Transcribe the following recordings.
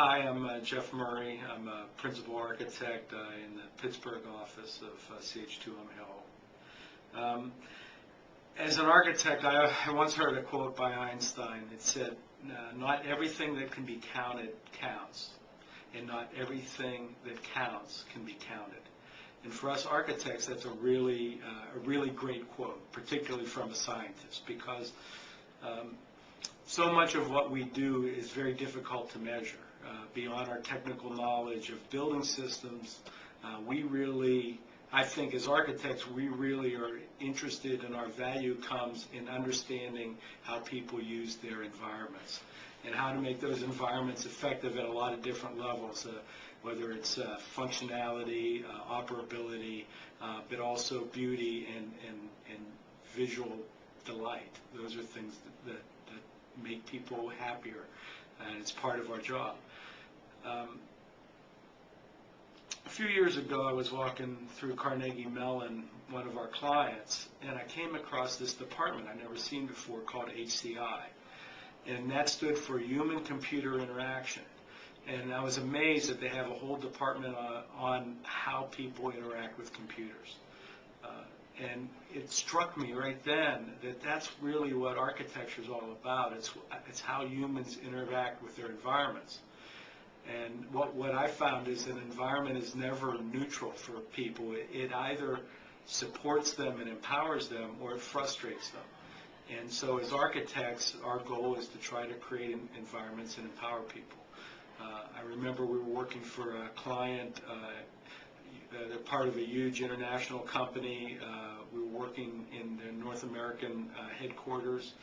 Hi, I'm Jeff Murray. I'm a principal architect in the Pittsburgh office of CH2M HILL. As an architect, I once heard a quote by Einstein. It said, "Not everything that can be counted counts, and not everything that counts can be counted." And for us architects, that's a really great quote, particularly from a scientist, because so much of what we do is very difficult to measure. Beyond our technical knowledge of building systems, I think as architects, we really are interested, and our value comes in understanding how people use their environments and how to make those environments effective at a lot of different levels, whether it's functionality, operability, but also beauty and visual delight. Those are things that make people happier, and it's part of our job. A few years ago, I was walking through Carnegie Mellon, one of our clients, and I came across this department I'd never seen before called HCI, and that stood for Human-Computer Interaction. And I was amazed that they have a whole department on how people interact with computers. And it struck me right then that that's really what architecture is all about. It's how humans interact with their environments. And what I found is an environment is never neutral for people. It either supports them and empowers them, or it frustrates them. And so as architects, our goal is to try to create environments and empower people. I remember we were working for a client. They're part of a huge international company. We were working in their North American headquarters.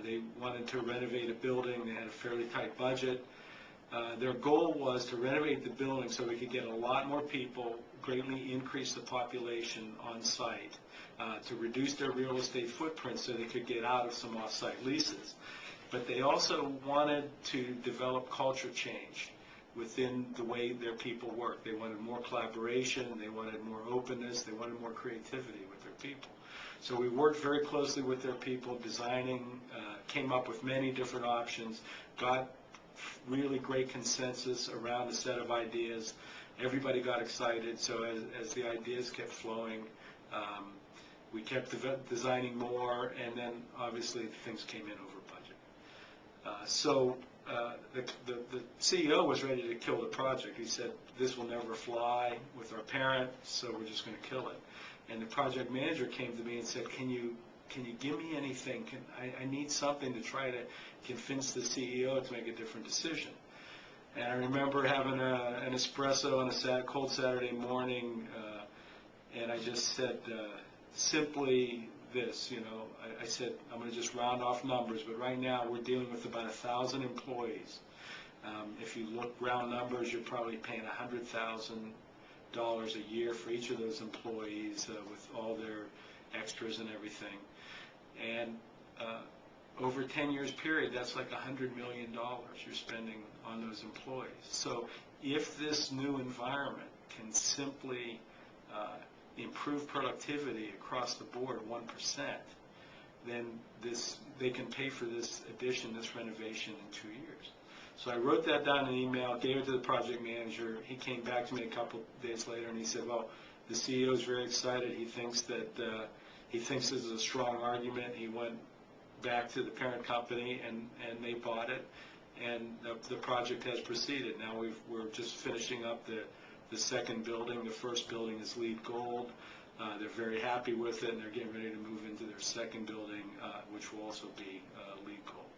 They wanted to renovate a building. They had a fairly tight budget. Their goal was to renovate the building so we could get a lot more people, greatly increase the population on site, to reduce their real estate footprint so they could get out of some off-site leases. But they also wanted to develop culture change within the way their people work. They wanted more collaboration, they wanted more openness, they wanted more creativity with their people. So we worked very closely with their people, designing, came up with many different options, got really great consensus around a set of ideas. Everybody got excited, so as the ideas kept flowing, we kept designing more, and then obviously things came in over budget. The CEO was ready to kill the project. He said, "This will never fly with our parent, so we're just going to kill it." And the project manager came to me and said, "Can you give me anything? I need something to try to convince the CEO to make a different decision." And I remember having an espresso on a cold Saturday morning, and I just said simply this, I said, "I'm going to just round off numbers, but right now we're dealing with about 1,000 employees. If you look round numbers, you're probably paying $100,000 a year for each of those employees with all their extras and everything. And over a 10 years period, that's like $100 million you're spending on those employees. So if this new environment can simply improve productivity across the board 1%, then they can pay for this addition, this renovation in 2 years." So I wrote that down in an email, gave it to the project manager. He came back to me a couple days later and he said, "Well, the CEO is very excited. He thinks this is a strong argument." He went back to the parent company and they bought it, and the project has proceeded. Now we're just finishing up the second building. The first building is LEED Gold. They're very happy with it, and they're getting ready to move into their second building, which will also be LEED Gold.